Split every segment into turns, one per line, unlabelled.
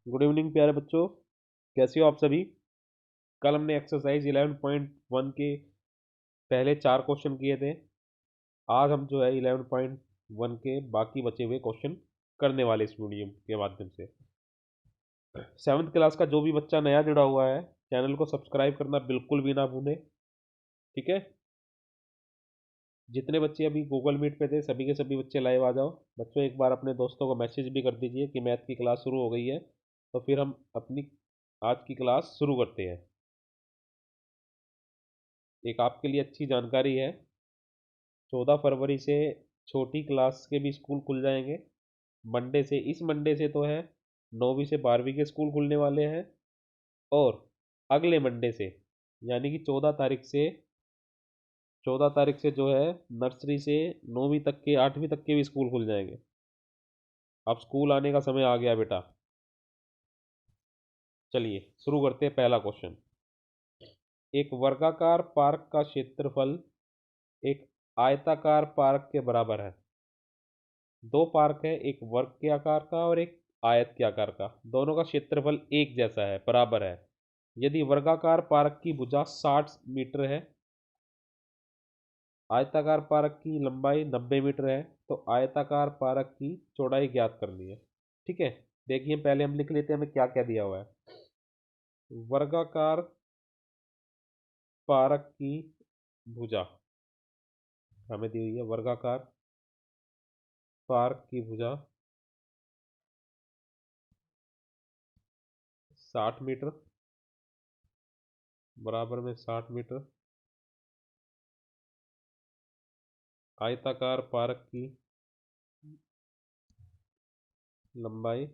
Good evening प्यारे बच्चों, कैसे हो आप सभी। कल हमने एक्सरसाइज 11.1 के पहले 4 क्वेश्चन किए थे। आज हम जो है 11.1 के बाकी बचे हुए क्वेश्चन करने वाले इस वीडियो के माध्यम से। 7th क्लास का जो भी बच्चा नया जुड़ा हुआ है, चैनल को सब्सक्राइब करना बिल्कुल भी ना भूलें, ठीक है। जितने बच्चे अभी गूगल मीट पे थे, सभी के सभी बच्चे लाइव आ जाओ। बच्चों, एक बार अपने दोस्तों को मैसेज भी कर दीजिए कि मैथ की क्लास शुरू हो गई है, तो फिर हम अपनी आज की क्लास शुरू करते हैं। एक आपके लिए अच्छी जानकारी है, 14 फरवरी से छोटी क्लास के भी स्कूल खुल जाएंगे। मंडे से, इस मंडे से तो है 9वीं से 12वीं के स्कूल खुलने वाले हैं। और अगले मंडे से यानी कि 14 तारीख से जो है नर्सरी से 9वीं तक के, 8वीं तक के भी स्कूल खुल जाएंगे। अब स्कूल आने का समय आ गया बेटा। चलिए शुरू करते हैं। पहला क्वेश्चन, एक वर्गाकार पार्क का क्षेत्रफल एक आयताकार पार्क के बराबर है। दो पार्क है, एक वर्ग के आकार का और एक आयत के आकार का। दोनों का क्षेत्रफल एक जैसा है, बराबर है। यदि वर्गाकार पार्क की भुजा 60 मीटर है, आयताकार पार्क की लंबाई 90 मीटर है, तो आयताकार पार्क की चौड़ाई ज्ञात करनी है। ठीक है, देखिए पहले हम लिख लेते हैं हमें क्या क्या दिया हुआ है। वर्गाकार पार्क की भुजा हमें दी हुई है, वर्गाकार पार्क की भुजा 60 मीटर, बराबर में 60 मीटर। आयताकार पार्क की लंबाई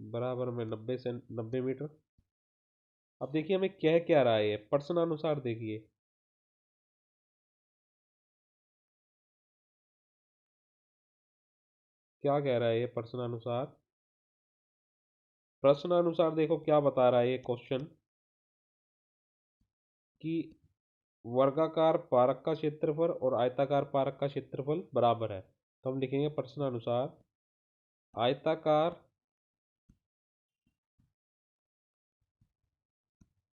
बराबर में 90 मीटर। अब देखिए हमें कह क्या रहा है, प्रश्न अनुसार देखिए। क्या कह रहा है ये प्रश्न अनुसार। प्रश्न अनुसार देखो क्या बता रहा है ये क्वेश्चन, कि वर्गाकार पार्क का क्षेत्रफल और आयताकार पार्क का क्षेत्रफल बराबर है। तो हम लिखेंगे प्रश्न अनुसार आयताकार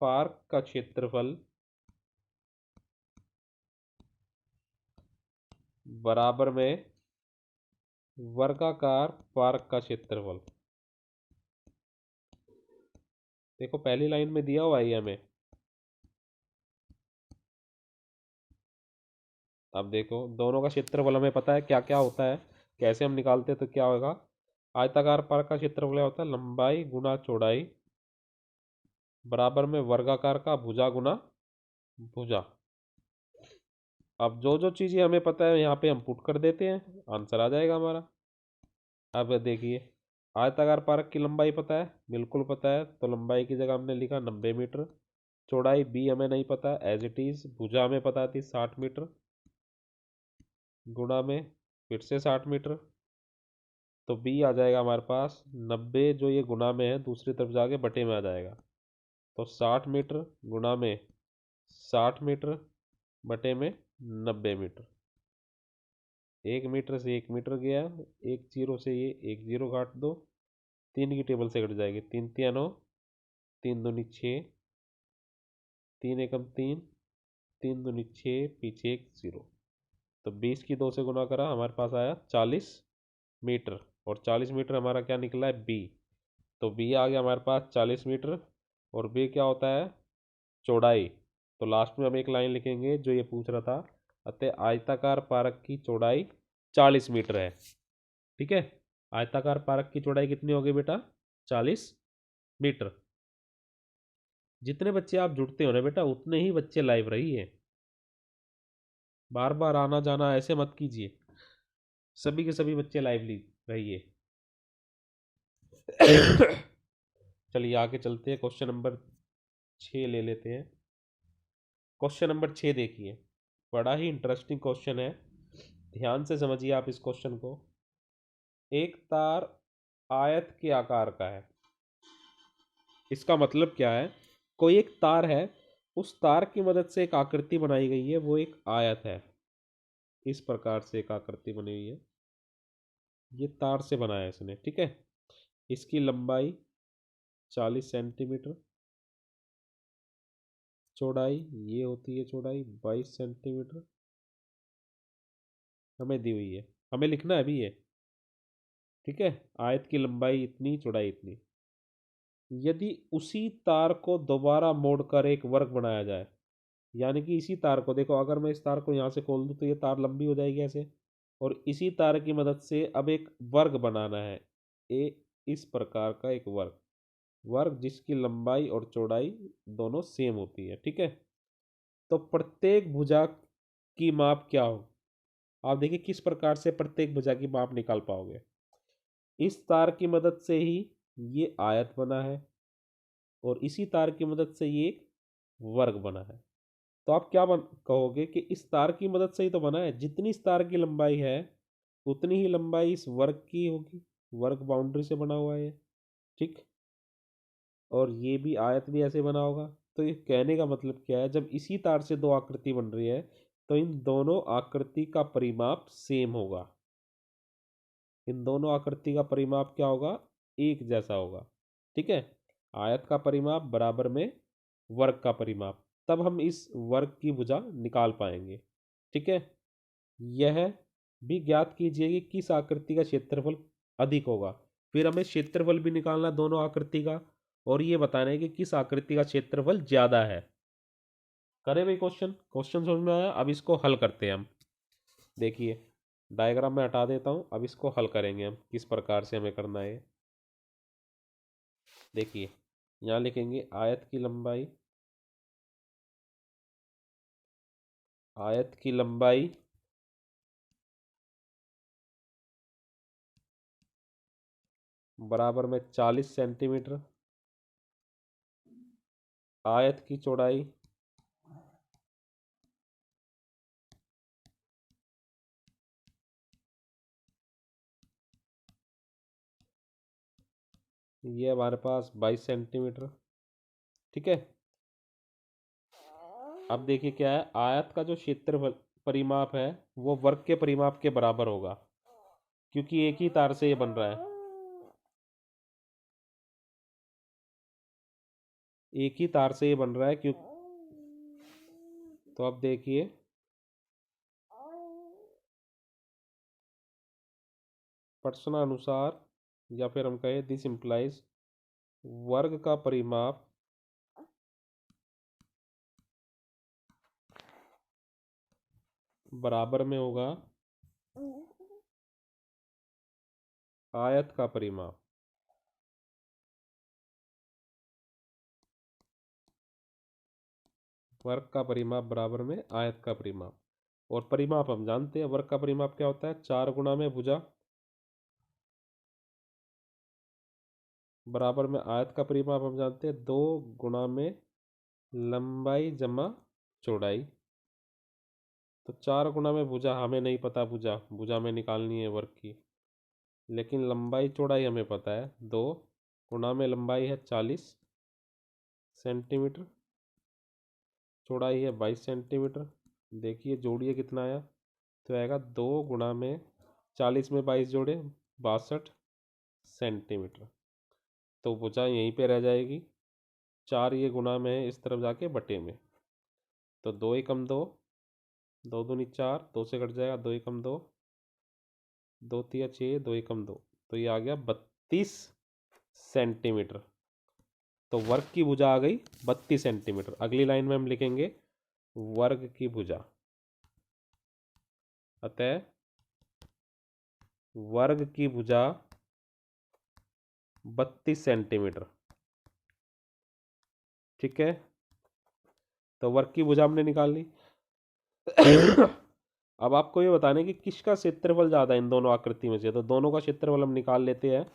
पार्क का क्षेत्रफल बराबर में वर्गाकार पार्क का क्षेत्रफल। देखो पहली लाइन में दिया हुआ है हमें। अब देखो दोनों का क्षेत्रफल हमें पता है क्या क्या होता है, कैसे हम निकालते हैं तो क्या होगा। आयताकार पार्क का क्षेत्रफल क्या होता है, लंबाई गुना चौड़ाई बराबर में वर्गाकार का भुजा गुना भुजा। अब जो जो चीज़ें हमें पता है यहाँ पे हम पुट कर देते हैं, आंसर आ जाएगा हमारा। अब देखिए, आयताकार पार्क की लंबाई पता है, बिल्कुल पता है, तो लंबाई की जगह हमने लिखा 90 मीटर। चौड़ाई बी हमें नहीं पता, एज इट इज़। भुजा हमें पता थी 60 मीटर, गुणा में फिर से 60 मीटर। तो बी आ जाएगा हमारे पास 90, जो ये गुना में है दूसरी तरफ जाके बटे में आ जाएगा। तो 60 मीटर गुना में 60 मीटर बटे में 90 मीटर। 1 मीटर से 1 मीटर गया, एक जीरो से ये एक जीरो काट दो, तीन की टेबल से कट जाएगी। तीन तिया 9, तीन दूनी 6, तीन एकम 3, तीन दूनी 6, पीछे एक जीरो। तो 20 की 2 से गुना करा, हमारे पास आया 40 मीटर। और 40 मीटर हमारा क्या निकला है, बी। तो बी आ गया हमारे पास 40 मीटर। और बी क्या होता है, चौड़ाई। तो लास्ट में हम एक लाइन लिखेंगे जो ये पूछ रहा था, अतः आयताकार पार्क की चौड़ाई 40 मीटर है। ठीक है, आयताकार पार्क की चौड़ाई कितनी होगी बेटा, 40 मीटर। जितने बच्चे आप जुड़ते हो ना बेटा, उतने ही बच्चे लाइव रहिए। बार बार आना जाना ऐसे मत कीजिए, सभी के सभी बच्चे लाइव रहिए। चलिए आगे चलते हैं, क्वेश्चन नंबर 6 ले लेते हैं। क्वेश्चन नंबर 6 देखिए, बड़ा ही इंटरेस्टिंग क्वेश्चन है, ध्यान से समझिए आप इस क्वेश्चन को। एक तार आयत के आकार का है। इसका मतलब क्या है, कोई एक तार है उस तार की मदद से एक आकृति बनाई गई है, वो एक आयत है। इस प्रकार से एक आकृति बनी हुई है, ये तार से बनाया है इसने, ठीक है। इसकी लंबाई 40 सेंटीमीटर, चौड़ाई ये होती है चौड़ाई 22 सेंटीमीटर हमें दी हुई है, हमें लिखना है अभी ये, ठीक है। आयत की लंबाई इतनी, चौड़ाई इतनी। यदि उसी तार को दोबारा मोड़कर एक वर्ग बनाया जाए, यानी कि इसी तार को देखो, अगर मैं इस तार को यहाँ से खोल दूँ तो ये तार लंबी हो जाएगी ऐसे, और इसी तार की मदद से अब एक वर्ग बनाना है, ए इस प्रकार का एक वर्ग, वर्ग जिसकी लंबाई और चौड़ाई दोनों सेम होती है, ठीक है। तो प्रत्येक भुजा की माप क्या हो, आप देखिए किस प्रकार से प्रत्येक भुजा की माप निकाल पाओगे। इस तार की मदद से ही ये आयत बना है, और इसी तार की मदद से ये एक वर्ग बना है। तो आप क्या कहोगे कि इस तार की मदद से ही तो बना है, जितनी इस तार की लंबाई है उतनी ही लंबाई इस वर्ग की होगी, वर्ग बाउंड्री से बना हुआ है ये, ठीक। और ये भी आयत भी ऐसे बना होगा। तो ये कहने का मतलब क्या है, जब इसी तार से दो आकृति बन रही है तो इन दोनों आकृति का परिमाप सेम होगा, इन दोनों आकृति का परिमाप क्या होगा, एक जैसा होगा, ठीक है। आयत का परिमाप बराबर में वर्ग का परिमाप, तब हम इस वर्ग की भुजा निकाल पाएंगे, ठीक है। यह भी ज्ञात कीजिए कि किस आकृति का क्षेत्रफल अधिक होगा। फिर हमें क्षेत्रफल भी निकालना दोनों आकृति का, और ये बताना है कि किस आकृति का क्षेत्रफल ज्यादा है। करें भाई, क्वेश्चन क्वेश्चन समझ में आया। अब इसको हल करते हैं हम। देखिए डायग्राम में हटा देता हूँ, अब इसको हल करेंगे हम, किस प्रकार से हमें करना है। देखिए यहाँ लिखेंगे आयत की लंबाई बराबर में 40 सेंटीमीटर, आयत की चौड़ाई ये हमारे पास 22 सेंटीमीटर, ठीक है। अब देखिए क्या है, आयत का जो क्षेत्रफल परिमाप है वो वर्ग के परिमाप के बराबर होगा, क्योंकि एक ही तार से ये बन रहा है, एक ही तार से ये बन रहा है क्यों। तो अब देखिए प्रश्नानुसार, या फिर हम कहें दिस इम्प्लाइज, वर्ग का परिमाप बराबर में होगा आयत का परिमाप। वर्ग का परिमाप बराबर में आयत का परिमाप, और परिमाप हम जानते हैं, वर्ग का परिमाप क्या होता है, 4 गुना में भुजा बराबर में आयत का परिमाप हम जानते हैं 2 गुना में लंबाई जमा चौड़ाई। तो 4 गुना में भुजा हमें नहीं पता, भुजा भुजा में निकालनी है वर्ग की, लेकिन लंबाई चौड़ाई हमें पता है। 2 गुना में लंबाई है 40 सेंटीमीटर, चौड़ाई है 22 सेंटीमीटर। देखिए जोड़िए कितना आया, तो आएगा 2 गुना में 40 में 22 जोड़े 62 सेंटीमीटर। तो भुजा यहीं पे रह जाएगी, 4 ये गुना में है, इस तरफ जाके बटे में, तो 2 एकम 2, 2 दूनी 4, 2 से कट जाएगा, 2 एकम 2, 2 तिया 6, 2 एकम 2, तो ये आ गया 32 सेंटीमीटर। तो वर्ग की भुजा आ गई 32 सेंटीमीटर। अगली लाइन में हम लिखेंगे वर्ग की भुजा, अतः वर्ग की भुजा 32 सेंटीमीटर, ठीक है। तो वर्ग की भुजा हमने निकाल ली। अब आपको ये बताने कि किसका क्षेत्रफल ज्यादा है इन दोनों आकृति में से, तो दोनों का क्षेत्रफल हम निकाल लेते हैं।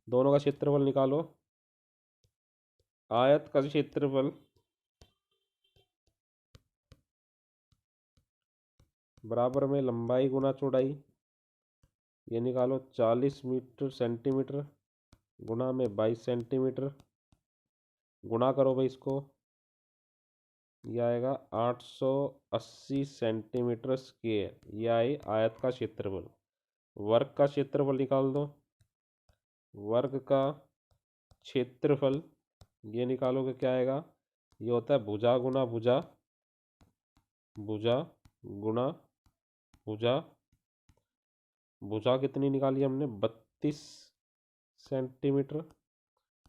दोनों का क्षेत्रफल निकालो। आयत का क्षेत्रफल बराबर में लंबाई गुना चौड़ाई, ये निकालो 40 सेंटीमीटर गुना में 22 सेंटीमीटर, गुणा करो भाई इसको, ये आएगा 880 सेंटीमीटर स्क्वेयर। ये आई आयत का क्षेत्रफल। वर्ग का क्षेत्रफल निकाल दो। वर्ग का क्षेत्रफल ये निकालोगे क्या आएगा? ये होता है भुजा गुना भुजा, भुजा गुना भुजा। भुजा कितनी निकाली हमने? 32 सेंटीमीटर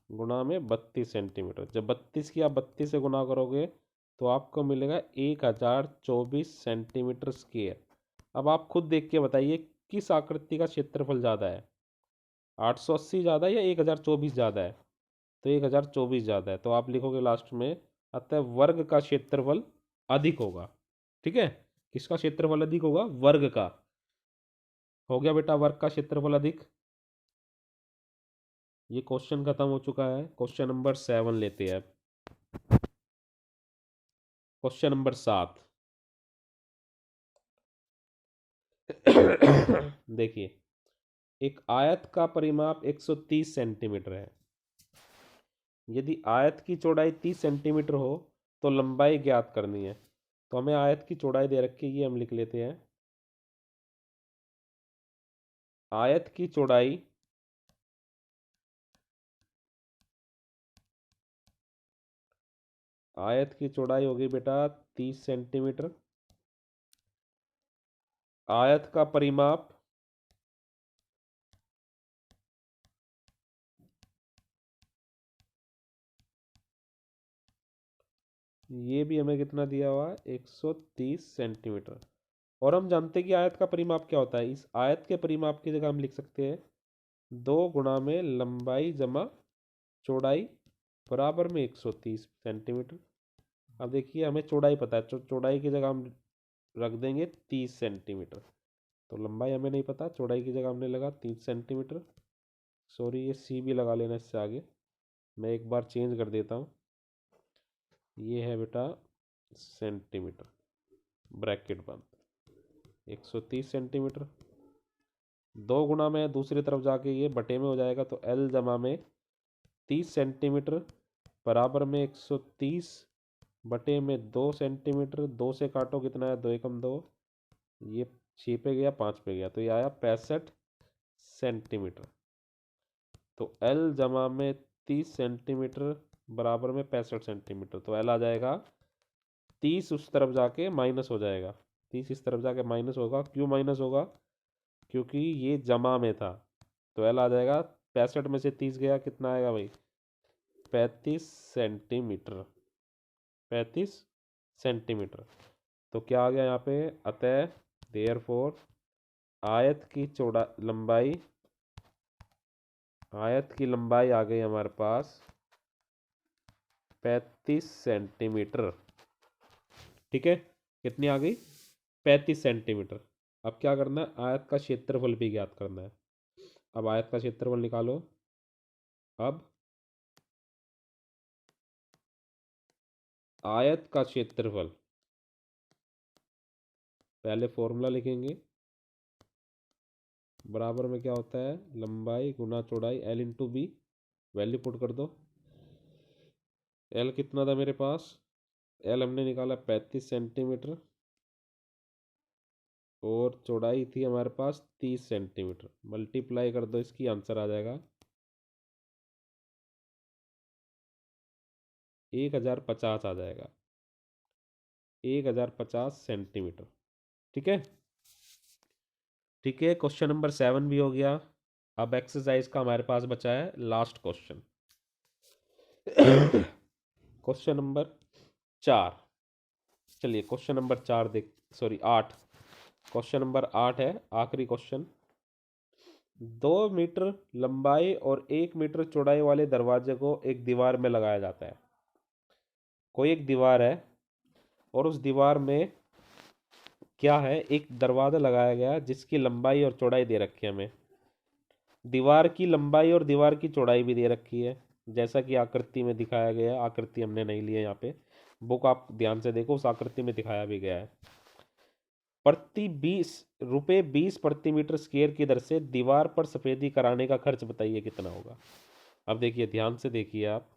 गुना में 32 सेंटीमीटर। जब 32 की आप 32 से गुना करोगे तो आपको मिलेगा 1024 सेंटीमीटर स्क्वेयर। अब आप खुद देख के बताइए किस आकृति का क्षेत्रफल ज़्यादा है, 880 ज़्यादा है या 1024 ज़्यादा है? तो 1024 ज़्यादा है, तो आप लिखोगे लास्ट में अतः वर्ग का क्षेत्रफल अधिक होगा। ठीक है, किसका क्षेत्रफल अधिक होगा? वर्ग का। हो गया बेटा वर्ग का क्षेत्रफल अधिक। ये क्वेश्चन खत्म हो चुका है। क्वेश्चन नंबर 7 लेते हैं। क्वेश्चन नंबर 7 देखिए, एक आयत का परिमाप 130 सेंटीमीटर है। यदि आयत की चौड़ाई 30 सेंटीमीटर हो तो लंबाई ज्ञात करनी है। तो हमें आयत की चौड़ाई दे रखी है, ये हम लिख लेते हैं। आयत की चौड़ाई आयत की चौड़ाई होगी बेटा 30 सेंटीमीटर। आयत का परिमाप ये भी हमें कितना दिया हुआ है? 130 सेंटीमीटर। और हम जानते हैं कि आयत का परिमाप क्या होता है। इस आयत के परिमाप की जगह हम लिख सकते हैं 2 गुणा में लंबाई जमा चौड़ाई बराबर में 130 सेंटीमीटर। अब देखिए हमें चौड़ाई पता है, तो चौड़ाई की जगह हम रख देंगे 30 सेंटीमीटर। तो लंबाई हमें नहीं पता, चौड़ाई की जगह हमने लगा 30 सेंटीमीटर। सॉरी, ये सी भी लगा लेना इससे आगे। मैं एक बार चेंज कर देता हूँ। ये है बेटा सेंटीमीटर, ब्रैकेट बंद। 130 सेंटीमीटर। 2 गुना में दूसरी तरफ जाके ये बटे में हो जाएगा, तो एल जमा में 30 सेंटीमीटर बराबर में 130 बटे में 2 सेंटीमीटर। 2 से काटो कितना है? 2 एकम 2। ये 6 पे गया, 5 पे गया, तो ये आया 65 सेंटीमीटर। तो एल जमा में 30 सेंटीमीटर बराबर में 65 सेंटीमीटर। तो एल आ जाएगा 30, उस तरफ जाके माइनस हो जाएगा। 30 इस तरफ जाके माइनस होगा। क्यों माइनस होगा? क्योंकि ये जमा में था। तो एल आ जाएगा 65 में से 30 गया, कितना आएगा भाई? 35 सेंटीमीटर। 35 सेंटीमीटर। तो क्या आ गया यहाँ पे? अतः देयरफॉर आयत की चौड़ा लंबाई आयत की लंबाई आ गई हमारे पास 35 सेंटीमीटर। ठीक है, कितनी आ गई? 35 सेंटीमीटर। अब क्या करना है? आयत का क्षेत्रफल भी ज्ञात करना है। अब आयत का क्षेत्रफल निकालो। अब आयत का क्षेत्रफल, पहले फॉर्मूला लिखेंगे। बराबर में क्या होता है? लंबाई गुना चौड़ाई, L into B. Value put कर दो। एल कितना था मेरे पास? एल हमने निकाला 35 सेंटीमीटर और चौड़ाई थी हमारे पास 30 सेंटीमीटर। मल्टीप्लाई कर दो, इसकी आंसर आ जाएगा 1050 आ जाएगा। 1050 सेंटीमीटर। ठीक है, ठीक है। क्वेश्चन नंबर 7 भी हो गया। अब एक्सरसाइज का हमारे पास बचा है लास्ट क्वेश्चन। Question number 4। चलिए क्वेश्चन नंबर 4 देख, सॉरी 8। क्वेश्चन नंबर 8 है, आखिरी क्वेश्चन। 2 मीटर लंबाई और 1 मीटर चौड़ाई वाले दरवाजे को एक दीवार में लगाया जाता है। कोई एक दीवार है और उस दीवार में क्या है? एक दरवाज़ा लगाया गया जिसकी लंबाई और चौड़ाई दे रखी है हमें। दीवार की लंबाई और दीवार की चौड़ाई भी दे रखी है, जैसा कि आकृति में दिखाया गया है। आकृति हमने नहीं ली है यहाँ पे, बुक आप ध्यान से देखो, उस आकृति में दिखाया भी गया है। प्रति 20 रुपये 20 प्रति मीटर स्क्वायर की दर से दीवार पर सफेदी कराने का खर्च बताइए कितना होगा। अब देखिए, ध्यान से देखिए आप।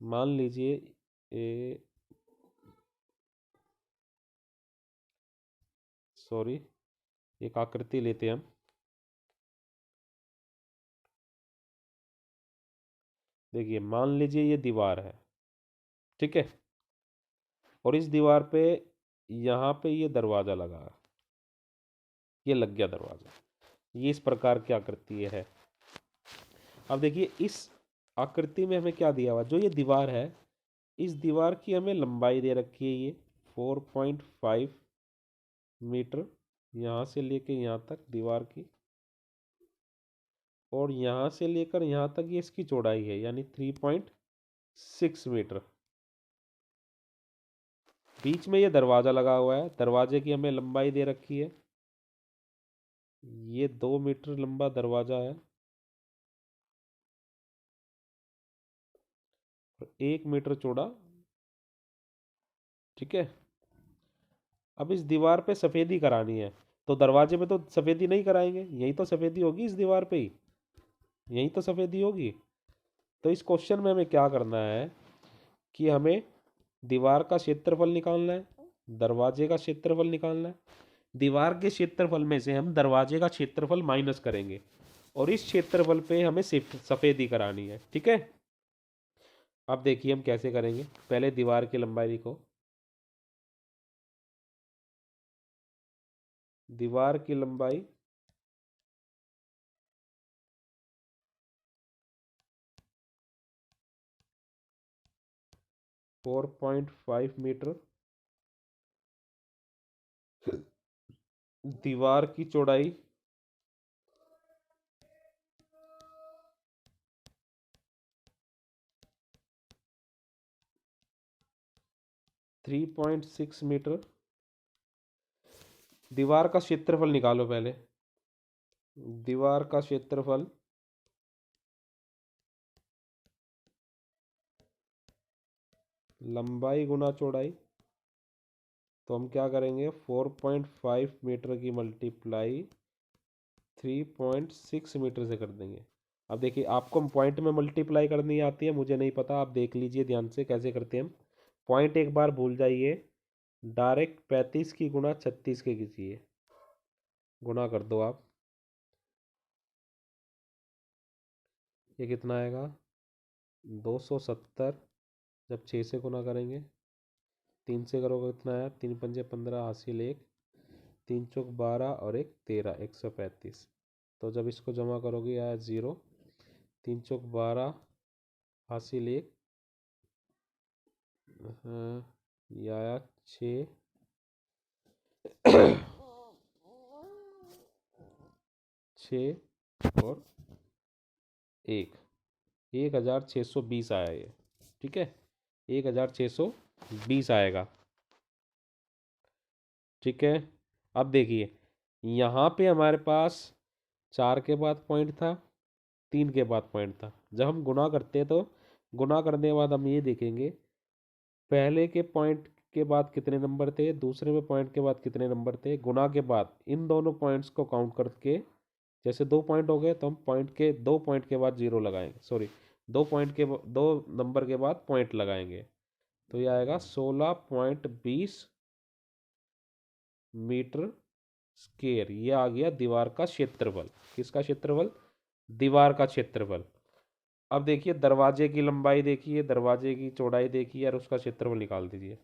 मान लीजिए ए सॉरी एक आकृति लेते हैं हम। देखिए मान लीजिए ये दीवार है, ठीक है, और इस दीवार पे यहाँ पे ये दरवाज़ा लगा है, ये लग गया दरवाज़ा। ये इस प्रकार की आकृति है। अब देखिए इस आकृति में हमें क्या दिया हुआ, जो ये दीवार है, इस दीवार की हमें लंबाई दे रखी है ये 4.5 मीटर, यहाँ से लेके यहाँ तक दीवार की, और यहाँ से लेकर यहाँ तक ये इसकी चौड़ाई है, यानी 3.6 मीटर। बीच में ये दरवाज़ा लगा हुआ है, दरवाजे की हमें लंबाई दे रखी है, ये 2 मीटर लंबा दरवाज़ा है, 1 मीटर चौड़ा, ठीक है। अब इस दीवार पे सफ़ेदी करानी है, तो दरवाजे पे तो सफ़ेदी नहीं कराएंगे, यही तो सफ़ेदी होगी इस दीवार पे ही, यही तो सफ़ेदी होगी। तो इस क्वेश्चन में हमें क्या करना है कि हमें दीवार का क्षेत्रफल निकालना है, दरवाजे का क्षेत्रफल निकालना है। दीवार के क्षेत्रफल में से हम दरवाजे का क्षेत्रफल माइनस करेंगे, और इस क्षेत्रफल पे हमें सफ़ेदी करानी है, ठीक है। अब देखिए हम कैसे करेंगे। पहले दीवार की लंबाई लिखो, दीवार की लंबाई 4.5 मीटर, दीवार की चौड़ाई 3.6 मीटर। दीवार का क्षेत्रफल निकालो पहले, दीवार का क्षेत्रफल लंबाई गुना चौड़ाई, तो हम क्या करेंगे 4.5 मीटर की मल्टीप्लाई 3.6 मीटर से कर देंगे। अब देखिए आपको पॉइंट में मल्टीप्लाई करनी आती है, मुझे नहीं पता, आप देख लीजिए ध्यान से कैसे करते हैं हम। पॉइंट एक बार भूल जाइए, डायरेक्ट 35 की गुना 36 के कीजिए, गुना कर दो आप, ये कितना आएगा 270। जब 6 से गुना करेंगे, 3 से करोगे कितना है, 3 पंजे 15, हासिल 1, 3 चौक 12 और 1 13, 135। तो जब इसको जमा करोगे आया 0, 3 चौक 12, हासिल 1, ये आया 6, 6 और 1, 1620 आया ये, ठीक है, 1620 आएगा, ठीक है। अब देखिए यहाँ पे हमारे पास 4 के बाद पॉइंट था, 3 के बाद पॉइंट था। जब हम गुना करते हैं तो गुना करने के बाद हम ये देखेंगे पहले के पॉइंट के बाद कितने नंबर थे, दूसरे में पॉइंट के बाद कितने नंबर थे, गुना के बाद इन दोनों पॉइंट्स को काउंट करके, जैसे 2 पॉइंट हो गए तो हम पॉइंट के 2 पॉइंट के बाद जीरो लगाएंगे, सॉरी 2 नंबर के बाद पॉइंट लगाएंगे, तो ये आएगा 16.20 मीटर स्क्वायर। ये आ गया दीवार का क्षेत्रफल। किसका क्षेत्रफल, दीवार का क्षेत्रफल। अब देखिए दरवाजे की लंबाई देखिए, दरवाजे की चौड़ाई देखिए और उसका क्षेत्रफल निकाल दीजिए।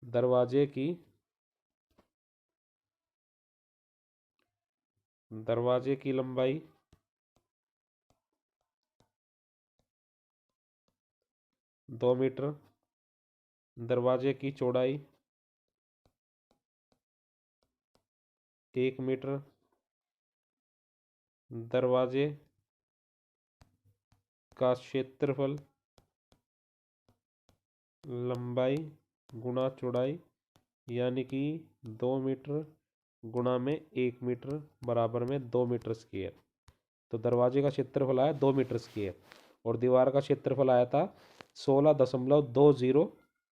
दरवाजे की दरवाजे की लंबाई 2 मीटर, दरवाजे की चौड़ाई 1 मीटर, दरवाजे का क्षेत्रफल लंबाई गुना चौड़ाई, यानी कि 2 मीटर गुना में 1 मीटर बराबर में 2 मीटर स्क्वायर। तो दरवाजे का क्षेत्रफल आया 2 मीटर स्क्वायर, और दीवार का क्षेत्रफल आया था 16.20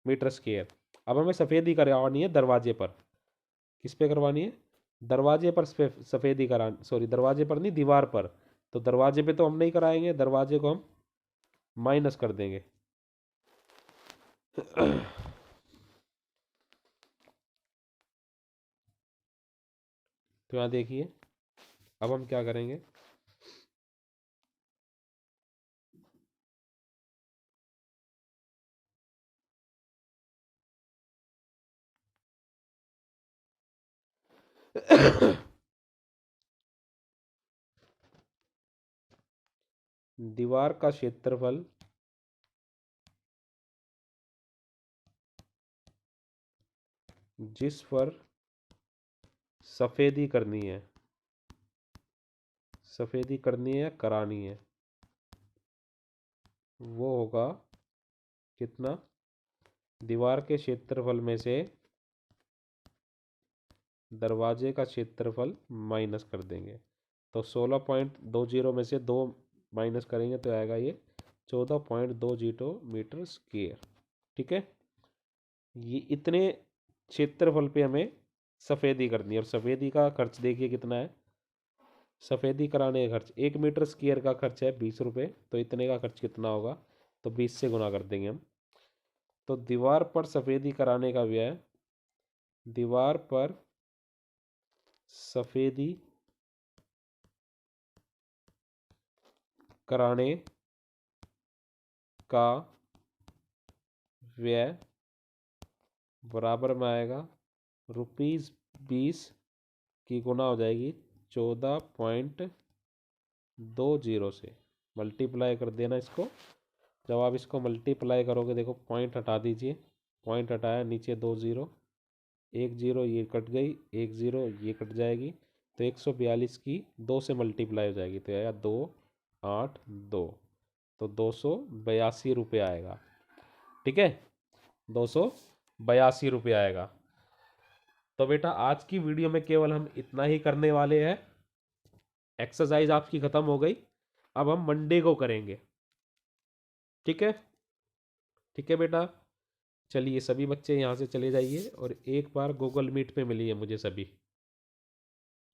मीटर स्क्वायर। अब हमें सफ़ेदी करवानी है दरवाजे पर। किस पे करवानी है, दरवाजे पर सफ़ेदी करा, सॉरी दरवाजे पर नहीं, दीवार पर। तो दरवाजे पे तो हम नहीं कराएंगे, दरवाजे को हम माइनस कर देंगे। तो यहाँ देखिए, अब हम क्या करेंगे, दीवार का क्षेत्रफल जिस पर सफेदी करनी है, सफेदी करनी है, करानी है, वो होगा कितना, दीवार के क्षेत्रफल में से दरवाजे का क्षेत्रफल माइनस कर देंगे। तो 16.20 में से 2 माइनस करेंगे तो आएगा ये 14.20 मीटर स्क्वेयर। ठीक है, ये इतने क्षेत्रफल पे हमें सफ़ेदी करनी है। और सफ़ेदी का खर्च देखिए कितना है, सफ़ेदी कराने का खर्च 1 मीटर स्क्वेयर का खर्च है 20 रुपये, तो इतने का खर्च कितना होगा, तो 20 से गुना कर देंगे हम। तो दीवार पर सफ़ेदी कराने का व्यय, दीवार पर सफ़ेदी कराने का व्यय बराबर में आएगा ₹20 की गुना हो जाएगी 14.20 से, मल्टीप्लाई कर देना इसको। जब आप इसको मल्टीप्लाई करोगे, देखो पॉइंट हटा दीजिए, पॉइंट हटाया, नीचे 2 ज़ीरो, 1 ज़ीरो ये कट गई, 1 ज़ीरो ये कट जाएगी, तो 142 की 2 से मल्टीप्लाई हो जाएगी, तो आएगा 282, तो 282 रुपये आएगा। ठीक है, 282 रुपये आएगा। तो बेटा आज की वीडियो में केवल हम इतना ही करने वाले हैं। एक्सरसाइज आपकी खत्म हो गई, अब हम मंडे को करेंगे। ठीक है, ठीक है बेटा, चलिए सभी बच्चे यहाँ से चले जाइए और एक बार गूगल मीट पे मिलिए मुझे सभी।